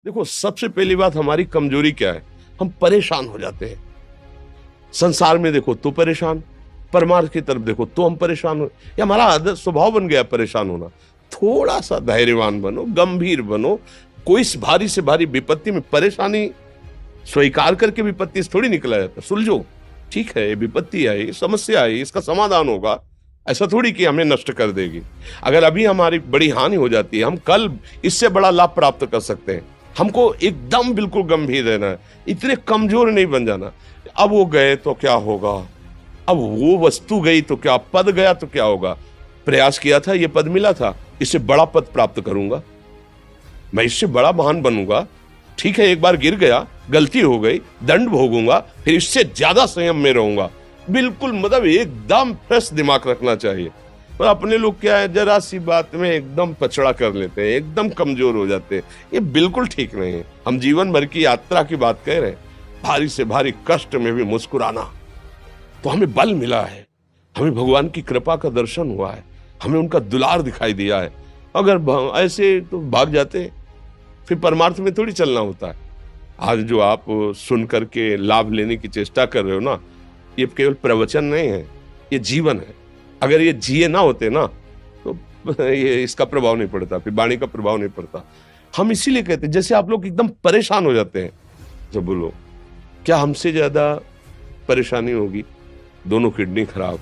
देखो, सबसे पहली बात हमारी कमजोरी क्या है? हम परेशान हो जाते हैं। संसार में देखो तो परेशान, परमार्थ की तरफ देखो तो हम परेशान हो, ये हमारा आदत स्वभाव बन गया परेशान होना। थोड़ा सा धैर्यवान बनो, गंभीर बनो। कोई इस भारी से भारी विपत्ति में परेशानी स्वीकार करके विपत्ति से थोड़ी निकला जाता। सुलझो, ठीक है, ये विपत्ति आई, समस्या आई, इसका समाधान होगा। ऐसा थोड़ी कि हमें नष्ट कर देगी। अगर अभी हमारी बड़ी हानि हो जाती है, हम कल इससे बड़ा लाभ प्राप्त कर सकते हैं। हमको एकदम बिल्कुल गंभीर रहना है, इतने कमजोर नहीं बन जाना। अब वो गए तो क्या होगा, अब वो वस्तु गई तो क्या, पद गया तो क्या होगा। प्रयास किया था, ये पद मिला था, इससे बड़ा पद प्राप्त करूंगा, मैं इससे बड़ा महान बनूंगा। ठीक है, एक बार गिर गया, गलती हो गई, दंड भोगूंगा, फिर इससे ज्यादा संयम में रहूंगा। बिल्कुल मतलब एकदम फ्रेश दिमाग रखना चाहिए। पर अपने लोग क्या है, जरा सी बात में एकदम पचड़ा कर लेते हैं, एकदम कमजोर हो जाते हैं। ये बिल्कुल ठीक नहीं है। हम जीवन भर की यात्रा की बात कह रहे हैं, भारी से भारी कष्ट में भी मुस्कुराना, तो हमें बल मिला है, हमें भगवान की कृपा का दर्शन हुआ है, हमें उनका दुलार दिखाई दिया है। अगर ऐसे तो भाग जाते, फिर परमार्थ में थोड़ी चलना होता है। आज जो आप सुन करके लाभ लेने की चेष्टा कर रहे हो ना, ये केवल प्रवचन नहीं है, ये जीवन है। अगर ये जिए ना होते ना, तो ये इसका प्रभाव नहीं पड़ता, फिर वाणी का प्रभाव नहीं पड़ता। हम इसीलिए कहते हैं, जैसे आप लोग एकदम परेशान हो जाते हैं, तो बोलो क्या हमसे ज्यादा परेशानी होगी? दोनों किडनी खराब,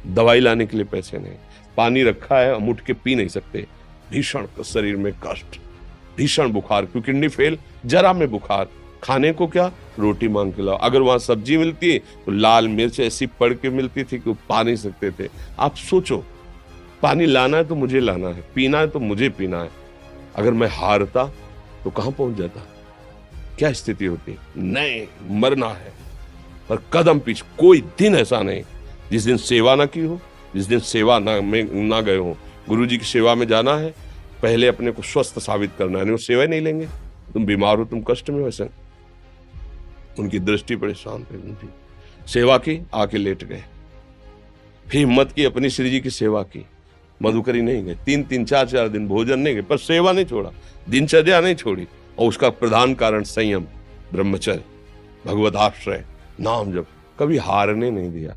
दवाई लाने के लिए पैसे नहीं, पानी रखा है हम उठ के पी नहीं सकते, भीषण शरीर में कष्ट, भीषण बुखार, क्योंकि किडनी फेल, जरा में बुखार, खाने को क्या, रोटी मांग के लाओ। अगर वहां सब्जी मिलती है तो लाल मिर्च ऐसी पड़ के मिलती थी कि वो पा नहीं सकते थे। आप सोचो, पानी लाना है तो मुझे लाना है, पीना है तो मुझे पीना है। अगर मैं हारता तो कहां पहुंच जाता, क्या स्थिति होती? नहीं, मरना है। पर कदम पीछे, कोई दिन ऐसा नहीं जिस दिन सेवा ना की हो, जिस दिन सेवा ना गए हो। गुरु जी की सेवा में जाना है, पहले अपने को स्वस्थ साबित करना है, नहीं वो सेवा नहीं लेंगे। तुम बीमार हो, तुम कष्ट में हो, ऐसे उनकी दृष्टि बड़े शांत है। उनकी सेवा की, आके लेट गए, फिर हिम्मत की, अपनी श्री जी की सेवा की। मधुकरी नहीं गए, 3-3 4-4 दिन भोजन नहीं गए, पर सेवा नहीं छोड़ा, दिनचर्या नहीं छोड़ी। और उसका प्रधान कारण संयम, ब्रह्मचर्य, भगवत आश्रय, नाम जप, कभी हारने नहीं दिया।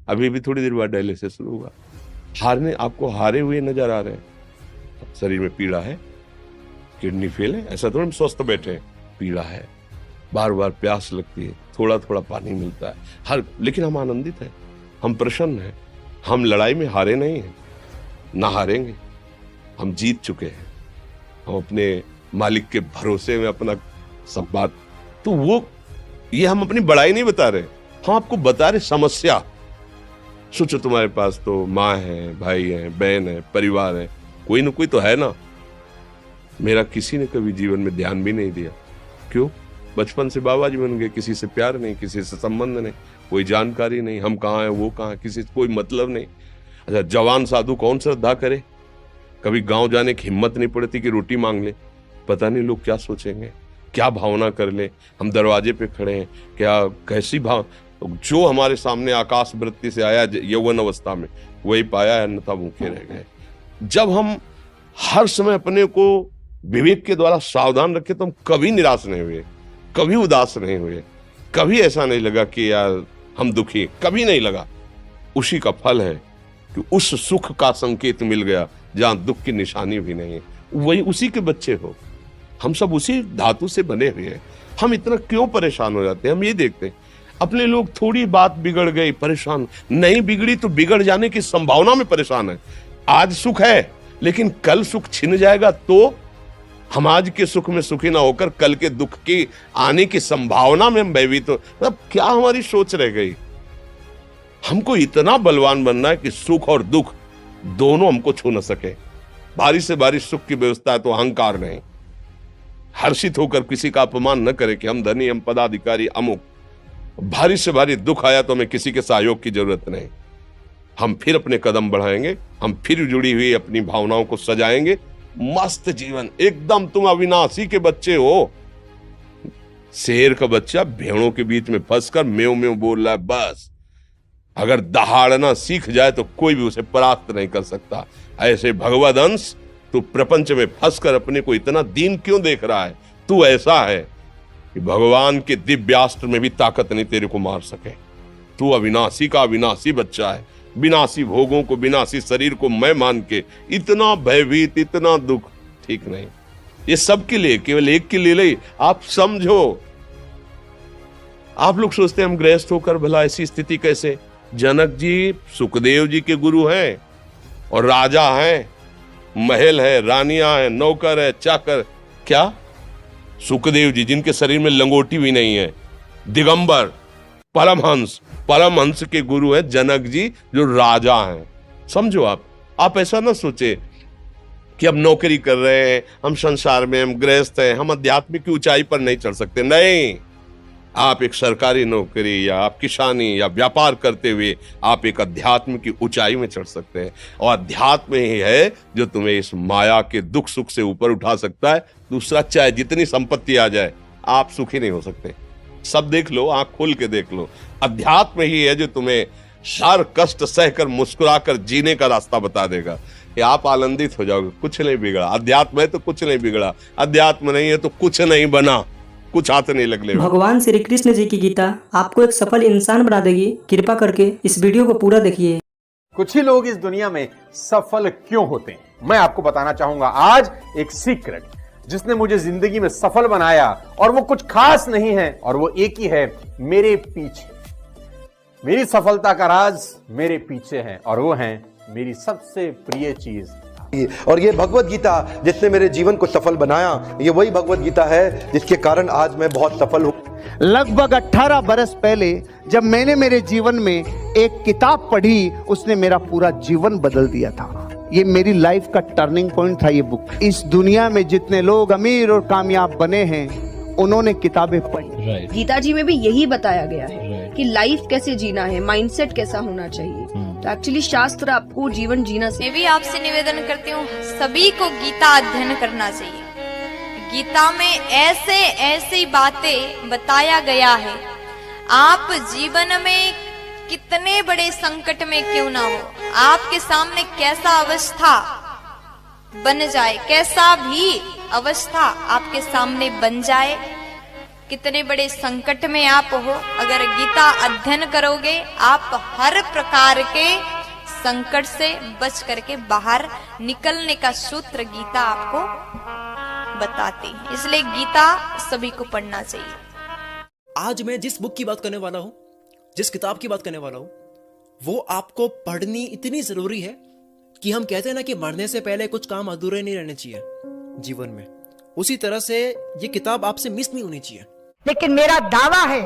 अभी भी थोड़ी देर बाद डायलिसिस शुरू हुआ, हारने, आपको हारे हुए नजर आ रहे हैं। शरीर में पीड़ा है, किडनी फेल है, ऐसा थोड़ा हम स्वस्थ बैठे हैं, पीड़ा है, बार बार प्यास लगती है, थोड़ा थोड़ा पानी मिलता है हर, लेकिन हम आनंदित हैं, हम प्रसन्न हैं। हम लड़ाई में हारे नहीं हैं, ना हारेंगे, हम जीत चुके हैं। हम अपने मालिक के भरोसे में अपना सब बात, तो वो ये हम अपनी बड़ाई नहीं बता रहे, हम आपको बता रहे समस्या। सोचो, तुम्हारे पास तो माँ है, भाई है, बहन है, परिवार है, कोई ना कोई तो है ना। मेरा किसी ने कभी जीवन में ध्यान भी नहीं दिया। क्यों? बचपन से बाबा जी बन गए, किसी से प्यार नहीं, किसी से संबंध नहीं, कोई जानकारी नहीं, हम कहाँ हैं, वो कहाँ, किसी से कोई मतलब नहीं। अच्छा, जवान साधु कौन श्रद्धा करे? कभी गांव जाने की हिम्मत नहीं पड़ती कि रोटी मांग ले, पता नहीं लोग क्या सोचेंगे, क्या भावना कर ले। हम दरवाजे पे खड़े हैं, क्या कैसी भाव, जो हमारे सामने आकाश वृत्ति से आया यौवन अवस्था में, वही पाया, अन्यथा भूखे रह गए। जब हम हर समय अपने को विवेक के द्वारा सावधान रखे, तो हम कभी निराश नहीं हुए, कभी उदास नहीं हुए, कभी ऐसा नहीं लगा कि यार हम दुखी, कभी नहीं लगा। उसी का फल है कि उस सुख का संकेत मिल गया जहां दुख की निशानी भी नहीं है। वही उसी के बच्चे हो, हम सब उसी धातु से बने हुए हैं। हम इतना क्यों परेशान हो जाते हैं? हम ये देखते हैं अपने लोग, थोड़ी बात बिगड़ गई परेशान, नहीं बिगड़ी तो बिगड़ जाने की संभावना में परेशान है। आज सुख है, लेकिन कल सुख छिन जाएगा, तो हम आज के सुख में सुखी ना होकर कल के दुख की आने की संभावना में हम भयभीत हो। मतलब क्या हमारी सोच रह गई? हमको इतना बलवान बनना है कि सुख और दुख दोनों हमको छू न सके। भारी से भारी सुख की व्यवस्था है तो अहंकार नहीं, हर्षित होकर किसी का अपमान न करे कि हम धनी, हम पदाधिकारी, अमुक। भारी से भारी दुख आया तो हमें किसी के सहयोग की जरूरत नहीं, हम फिर अपने कदम बढ़ाएंगे, हम फिर जुड़ी हुई अपनी भावनाओं को सजाएंगे। मस्त जीवन एकदम। तुम अविनाशी के बच्चे हो। शेर का बच्चा भेड़ों के बीच में फंसकर म्यों म्यों बोल रहा है, बस अगर दहाड़ना सीख जाए तो कोई भी उसे परास्त नहीं कर सकता। ऐसे भगवद अंश, तू प्रपंच में फंसकर अपने को इतना दीन क्यों देख रहा है? तू ऐसा है कि भगवान के दिव्यास्त्र में भी ताकत नहीं तेरे को मार सके। तू अविनाशी का अविनाशी बच्चा है। विनाशी भोगों को, विनाशी शरीर को मैं मान के इतना भयभीत, इतना दुख ठीक नहीं। ये सबके लिए, केवल एक के लिए नहीं। आप समझो, आप लोग सोचते हैं हम गृहस्थ होकर भला ऐसी स्थिति कैसे। जनक जी सुखदेव जी के गुरु हैं और राजा हैं, महल है, रानियां हैं, नौकर है, चाकर। क्या सुखदेव जी जिनके शरीर में लंगोटी भी नहीं है, दिगंबर, परमहंस के गुरु है जनक जी जो राजा हैं। समझो, आप ऐसा ना सोचे कि हम नौकरी कर रहे हैं, हम संसार में, हम गृहस्थ हैं, हम आध्यात्मिक की ऊंचाई पर नहीं चढ़ सकते। नहीं, आप एक सरकारी नौकरी या आप किसानी या व्यापार करते हुए आप एक अध्यात्म की ऊंचाई में चढ़ सकते हैं। और अध्यात्म ही है जो तुम्हें इस माया के दुख सुख से ऊपर उठा सकता है। दूसरा, चाहे जितनी संपत्ति आ जाए, आप सुखी नहीं हो सकते। सब देख लो, आंख खोल के देख लो। अध्यात्म ही है जो तुम्हें हर कष्ट सहकर मुस्कुराकर जीने का रास्ता बता देगा कि आप आनंदित हो जाओगे। कुछ नहीं बिगड़ा। अध्यात्म है तो कुछ नहीं बिगड़ा, अध्यात्म नहीं है तो कुछ नहीं बना, कुछ हाथ नहीं लगने। भगवान श्री कृष्ण जी की गीता आपको एक सफल इंसान बना देगी। कृपा करके इस वीडियो को पूरा देखिए। कुछ ही लोग इस दुनिया में सफल क्यों होते हैं, मैं आपको बताना चाहूंगा आज एक सीक्रेट जिसने मुझे जिंदगी में सफल बनाया। और वो कुछ खास नहीं है, और वो एक ही है, मेरे पीछे। मेरी सफलता का राज मेरे पीछे है, और वो है मेरी सबसे प्रिय चीज। और ये भगवत गीता जिसने मेरे जीवन को सफल बनाया, ये वही भगवत गीता है जिसके कारण आज मैं बहुत सफल हूँ। लगभग 18 बरस पहले जब मैंने मेरे जीवन में एक किताब पढ़ी, उसने मेरा पूरा जीवन बदल दिया था। ये मेरी लाइफ का टर्निंग पॉइंट था ये बुक। इस दुनिया में जितने लोग अमीर और कामयाब बने हैं, उन्होंने किताबें पढ़ी। गीता जी में भी यही बताया गया है कि लाइफ कैसे जीना है, माइंडसेट कैसा होना चाहिए। तो एक्चुअली शास्त्र आपको जीवन जीना मैं भी आपसे निवेदन करती हूँ, सभी को गीता अध्ययन करना चाहिए। गीता में ऐसे ऐसी बातें बताया गया है, आप जीवन में कितने बड़े संकट में क्यों ना हो, आपके सामने कैसा अवस्था बन जाए, कैसा भी अवस्था आपके सामने बन जाए, कितने बड़े संकट में आप हो, अगर गीता अध्ययन करोगे आप हर प्रकार के संकट से बच करके बाहर निकलने का सूत्र गीता आपको बताती है। इसलिए गीता सभी को पढ़ना चाहिए। आज मैं जिस बुक की बात करने वाला हूं, जिस किताब की बात करने वाला हूं, वो आपको पढ़नी इतनी जरूरी है कि हम कहते हैं ना कि मरने से पहले कुछ काम अधूरे नहीं रहने चाहिए जीवन में। उसी तरह से ये किताब आपसे मिस नहीं होनी चाहिए। लेकिन मेरा दावा है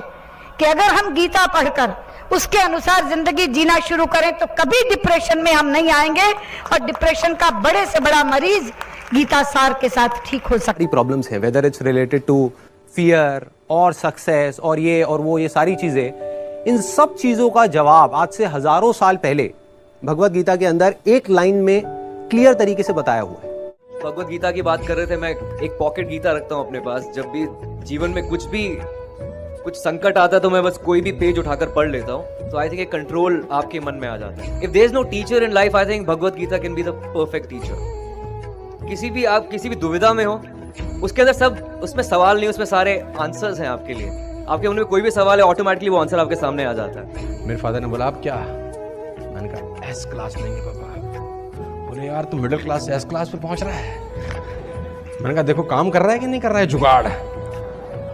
कि अगर हम गीता पढ़कर उसके अनुसार जिंदगी जीना शुरू करें तो कभी डिप्रेशन में हम नहीं आएंगे, और डिप्रेशन का बड़े से बड़ा मरीज गीता सार के साथ ठीक हो सकती। प्रॉब्लम्स हैं, whether it's related to fear और सक्सेस और ये और वो, ये सारी चीजें, इन सब चीजों का जवाब आज से हजारों साल पहले भगवत गीता के अंदर एक लाइन में क्लियर तरीके से बताया हुआ है। भगवत गीता की बात कर रहे थे, मैं एक पॉकेट गीता रखता हूँ अपने पास। जब भी जीवन में कुछ संकट आता है तो मैं बस कोई भी पेज उठाकर पढ़ लेता हूँ, तो आई थिंक एक कंट्रोल आपके मन में आ जाता है। If there is no teacher in life, I think Bhagavad Gita can be the perfect teacher. आप किसी भी दुविधा में हो, उसके अंदर सब, उसमें सवाल नहीं, उसमें सारे आंसर्स हैं आपके लिए। आपके मन में कोई भी सवाल है, ऑटोमेटिकली वो आंसर आपके सामने आ जाता है। मेरे फादर ने बोला, आप क्या? मैंने कहा एस क्लास नहीं है पापा। बोले यार तू मिडिल क्लास से एस क्लास पे पहुंच रहा है। मैंने कहा देखो काम कर रहा है कि नहीं कर रहा है जुगाड़।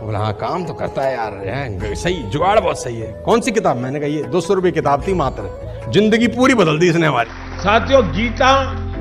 बोला हाँ काम तो करता है यार, सही जुगाड़ बहुत सही है। कौन सी किताब? मैंने कहा ये 200 रुपये किताब थी मात्र, जिंदगी पूरी बदल दी इसने हमारी। साथियों, गीता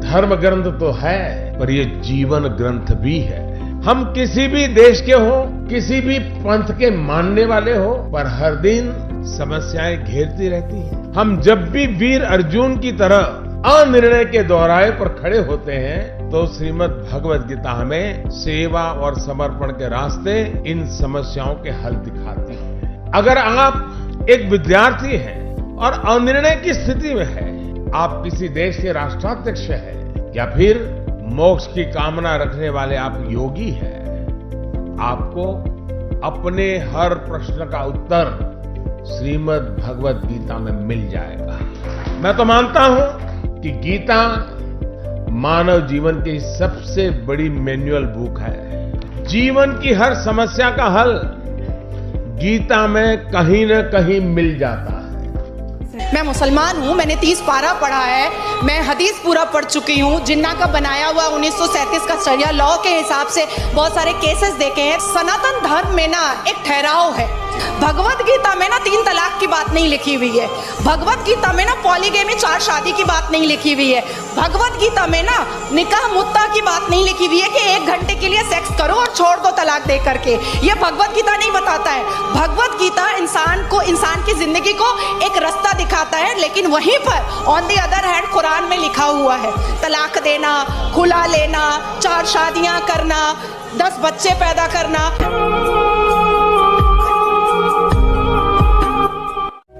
धर्म ग्रंथ तो है पर ये जीवन ग्रंथ भी है। हम किसी भी देश के हो, किसी भी पंथ के मानने वाले हो, पर हर दिन समस्याएं घेरती रहती हैं। हम जब भी वीर अर्जुन की तरह अनिर्णय के दोहराए पर खड़े होते हैं, तो श्रीमद् भगवत गीता हमें सेवा और समर्पण के रास्ते इन समस्याओं के हल दिखाती है। अगर आप एक विद्यार्थी हैं और अनिर्णय की स्थिति में है, आप किसी देश के राष्ट्राध्यक्ष हैं, या फिर मोक्ष की कामना रखने वाले आप योगी हैं, आपको अपने हर प्रश्न का उत्तर श्रीमद् भगवत गीता में मिल जाएगा। मैं तो मानता हूं कि गीता मानव जीवन की सबसे बड़ी मैनुअल बुक है। जीवन की हर समस्या का हल गीता में कहीं न कहीं मिल जाता है। मैं मुसलमान हूँ, मैंने 30 पारा पढ़ा है, मैं हदीस पूरा पढ़ चुकी हूँ, जिन्ना का बनाया हुआ 1937 का शरिया लॉ के हिसाब से बहुत सारे केसेस देखे हैं। सनातन धर्म में ना एक ठहराव है। भगवत गीता में ना 3 तलाक की बात नहीं लिखी हुई है। भगवत गीता में ना पॉलीगेमी 4 शादी की बात नहीं लिखी हुई है। भगवत गीता में ना निकाह मुत्ता की बात नहीं लिखी हुई है कि 1 घंटे के लिए सेक्स करो और छोड़ दो तलाक दे करके। ये भगवत गीता नहीं बताता है। भगवत गीता इंसान की जिंदगी को एक रास्ता दिखाता है, लेकिन वहीं पर on the other hand Quran में लिखा हुआ है तलाक देना, खुला लेना, 4 शादियां करना, 10 बच्चे पैदा करना।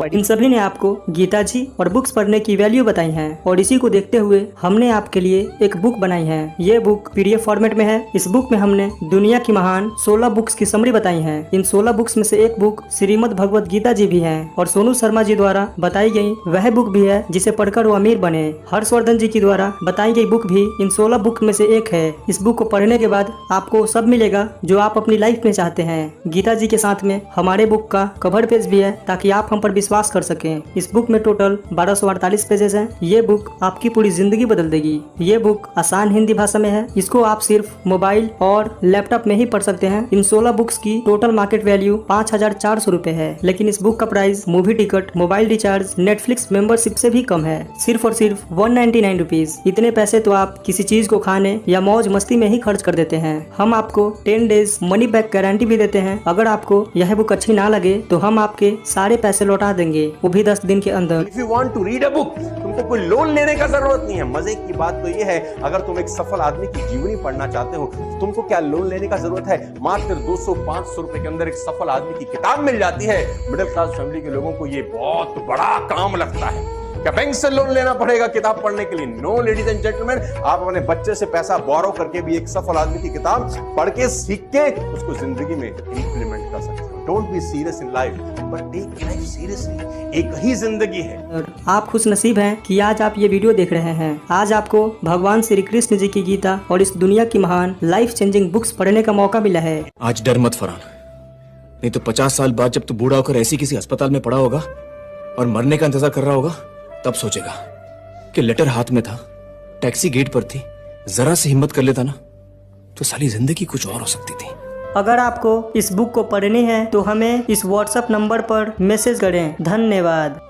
इन सभी ने आपको गीता जी और बुक्स पढ़ने की वैल्यू बताई है और इसी को देखते हुए हमने आपके लिए एक बुक बनाई है। ये बुक PDF फॉर्मेट में है। इस बुक में हमने दुनिया की महान 16 बुक्स की समरी बताई है। इन 16 बुक्स में से एक बुक श्रीमद् भगवत गीता जी भी है और सोनू शर्मा जी द्वारा बताई गई वह बुक भी है जिसे पढ़कर वो अमीर बने। हर्षवर्धन जी की द्वारा बताई गई बुक भी इन 16 बुक में से एक है। इस बुक को पढ़ने के बाद आपको सब मिलेगा जो आप अपनी लाइफ में चाहते हैं। गीता जी के साथ में हमारे बुक का कवर पेज भी है ताकि आप हम पर विश्वास कर सकें। इस बुक में टोटल 1248 पेजेस हैं। ये बुक आपकी पूरी जिंदगी बदल देगी। ये बुक आसान हिंदी भाषा में है। इसको आप सिर्फ मोबाइल और लैपटॉप में ही पढ़ सकते हैं। इन 16 बुक्स की टोटल मार्केट वैल्यू 5400 रुपए है, लेकिन इस बुक का price movie ticket, mobile recharge, Netflix membership से भी कम है। सिर्फ और सिर्फ 199 रुपीज। इतने पैसे तो आप किसी चीज को खाने या मौज मस्ती में ही खर्च कर देते हैं। हम आपको 10 डेज मनी बैक गारंटी भी देते हैं। अगर आपको यह बुक अच्छी ना लगे तो हम आपके सारे पैसे लौटा देंगे, वो भी 10 दिन के अंदर। If you want to read a book, तुमको कोई लोन लेने का जरूरत नहीं है। मजे की बात तो ये है, अगर तुम एक सफल आदमी की जीवनी पढ़ना चाहते हो तो तुमको क्या लोन लेने का जरूरत है। मात्र 200-500 रुपए के अंदर एक सफल आदमी की किताब मिल जाती है। मिडिल क्लास फैमिली के लोगों को ये बहुत बड़ा काम लगता है। क्या बैंक से लोन लेना पड़ेगा किताब पढ़ने के लिए? नो लेडीज एंड जेंटलमैन, आप अपने बच्चे से पैसा बोरो करके भी एक सफल आदमी की किताब पढ़ के सीख के उसको जिंदगी में इंप्लीमेंट कर सकते हो। Don't be serious in life but take life seriously. एक ही जिंदगी है। आप खुश नसीब हैं कि आज आप ये वीडियो देख रहे हैं। आज आपको भगवान श्री कृष्ण जी की गीता और इस दुनिया की महान लाइफ चेंजिंग बुक्स पढ़ने का मौका मिला है। आज डर मत फरहान, नहीं तो 50 साल बाद जब तू बूढ़ा होकर ऐसी किसी अस्पताल में पड़ा होगा और मरने का इंतजार कर रहा होगा, तब सोचेगा कि लेटर हाथ में था, टैक्सी गेट पर थी, जरा से हिम्मत कर लेता ना तो साली जिंदगी कुछ और हो सकती थी। अगर आपको इस बुक को पढ़नी है तो हमें इस WhatsApp नंबर पर मैसेज करें। धन्यवाद।